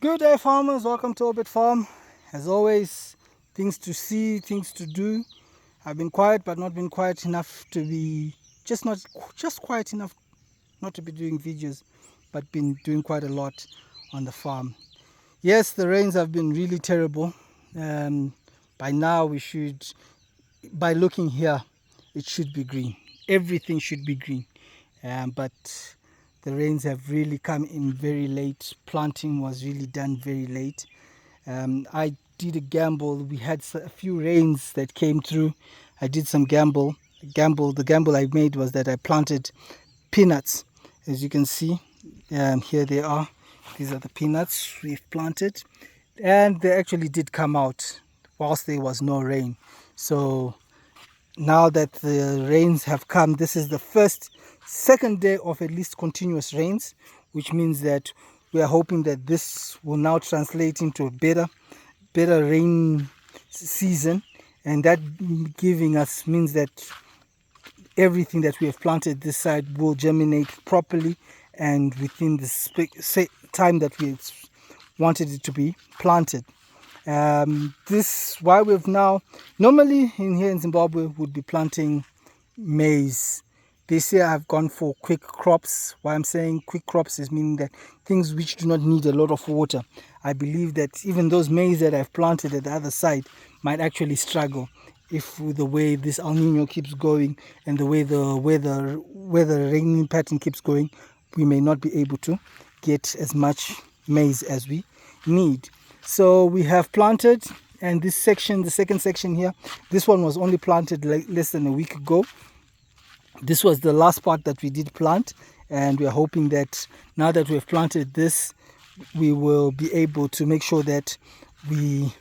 Good day, farmers. Welcome to Orbit Farm. As always, things to see, things to do. I've been quiet, but not been quiet enough to be just quiet enough not to be doing videos, but been doing quite a lot on the farm. Yes, the rains have been really terrible. By now, by looking here, it should be green. Everything should be green, but the rains have really come in very late. Planting was really done very late. I did a gamble. We had a few rains that came through. I did some gamble. The gamble I made was that I planted peanuts. As you can see, here they are. These are the peanuts we've planted, and they actually did come out whilst there was no rain. So now that the rains have come, this is the second day of at least continuous rains, which means that we are hoping that this will now translate into a better rain season, and that means that everything that we have planted this side will germinate properly and within the time that we wanted it to be planted. This why we've now normally here in Zimbabwe would be planting maize. This year I've gone for quick crops. Why I'm saying quick crops is meaning that things which do not need a lot of water. I believe that even those maize that I've planted at the other side might actually struggle if with the way this El Nino keeps going and the way the weather raining pattern keeps going, we may not be able to get as much maize as we need. So we have planted, and this section, the second section here, this one was only planted less than a week ago. This was the last part that we did plant, and we are hoping that now that we have planted this, we will be able to make sure that we're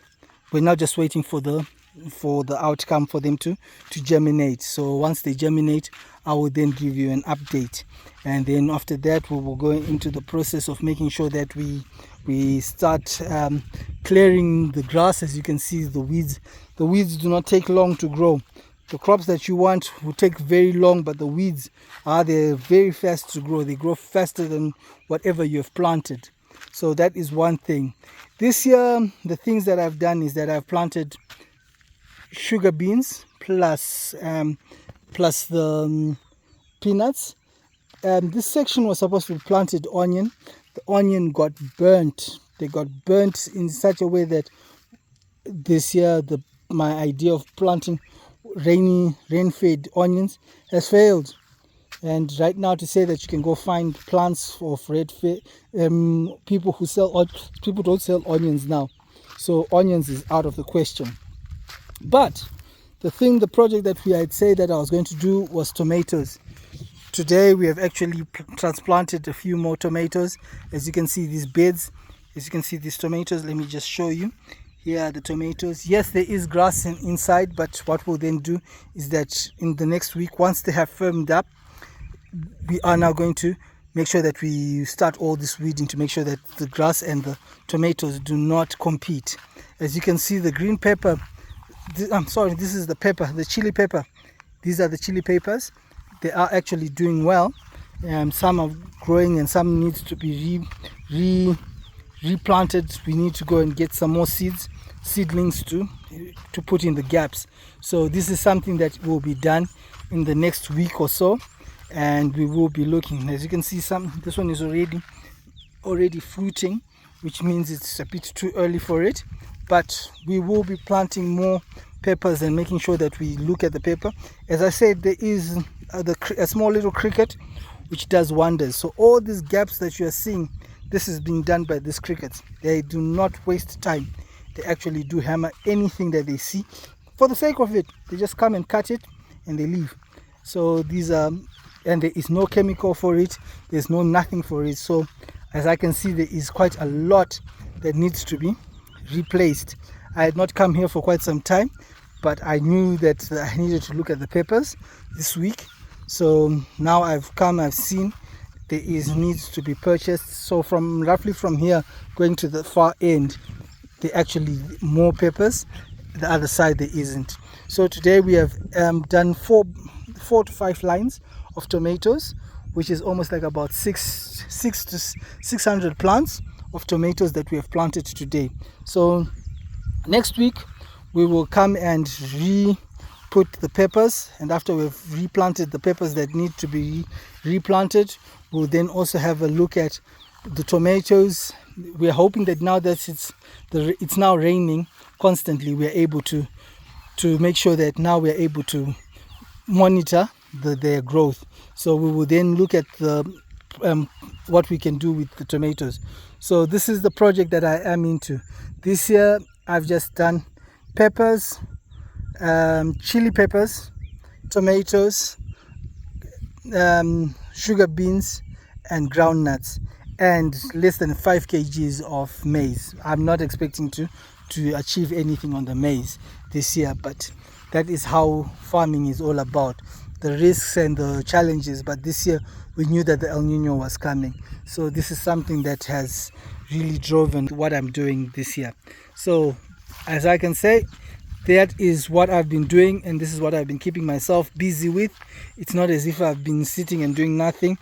not just waiting for the outcome for them to germinate. So once they germinate, I will then give you an update, and then after that we will go into the process of making sure that we start clearing the grass. As you can see, the weeds do not take long to grow. The crops that you want will take very long, but the weeds they're very fast to grow. They grow faster than whatever you have planted. So that is one thing. This year, the things that I've done is that I've planted sugar beans plus the peanuts. This section was supposed to be planted onion. The onion got burnt. They got burnt in such a way that this year my idea of planting rain-fed onions has failed. And right now, to say that you can go find plants of people don't sell onions now, so onions is out of the question. But the project that we had said that I was going to do was tomatoes. Today we have actually transplanted a few more tomatoes. As you can see, these beds, as you can see these tomatoes, let me just show you. Here are the tomatoes. Yes, there is grass inside, but what we'll then do is that in the next week, once they have firmed up, we are now going to make sure that we start all this weeding to make sure that the grass and the tomatoes do not compete. As you can see, the green pepper, this is the pepper, the chili pepper. These are the chili peppers. They are actually doing well. Some are growing and some needs to be replanted. We need to go and get some more seedlings to put in the gaps. So this is something that will be done in the next week or so, and we will be looking. As you can see, this one is already fruiting, which means it's a bit too early for it, but we will be planting more peppers and making sure that we look at the pepper. As I said, there is a small little cricket which does wonders. So all these gaps that you are seeing, this is being done by these crickets. They do not waste time. They actually do hammer anything that they see for the sake of it. They just come and cut it and they leave. So these are, and there is no chemical for it, there's no nothing for it. So as I can see, there is quite a lot that needs to be replaced. I had not come here for quite some time, but I knew that I needed to look at the peppers this week. So now I've seen there needs to be purchased. So roughly from here going to the far end, there actually more peppers. The other side there isn't. So today we have done 4 to 5 lines of tomatoes, which is almost like about 600 plants of tomatoes that we have planted today. So next week we will come and put the peppers, and after we've replanted the peppers that need to be replanted, we'll then also have a look at the tomatoes. We're hoping that now that it's now raining constantly, we're able to make sure that now we're able to monitor their growth. So we will then look at the what we can do with the tomatoes. So this is the project that I am into. This year I've just done peppers, chili peppers, tomatoes, sugar beans and groundnuts, and less than 5 kgs of maize. I'm not expecting to achieve anything on the maize this year, but that is how farming is all about, the risks and the challenges. But this year we knew that the El Nino was coming, so this is something that has really driven what I'm doing this year. So as I can say, that is what I've been doing, and this is what I've been keeping myself busy with. It's not as if I've been sitting and doing nothing.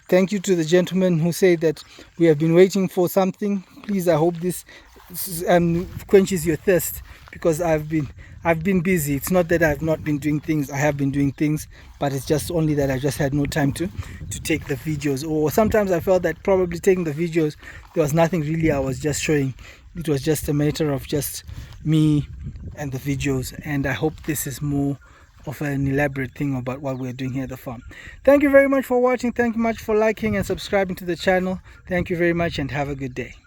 Thank you to the gentleman who said that we have been waiting for something. Please, I hope this quenches your thirst, because I've been busy. It's not that I've not been doing things. I have been doing things, but it's just only that I just had no time to take the videos. Or sometimes I felt that probably taking the videos, there was nothing really I was just showing. It was just a matter of just me and the videos, and I hope this is more of an elaborate thing about what we're doing here at the farm. Thank you very much for watching. Thank you much for liking and subscribing to the channel. Thank you very much, and have a good day.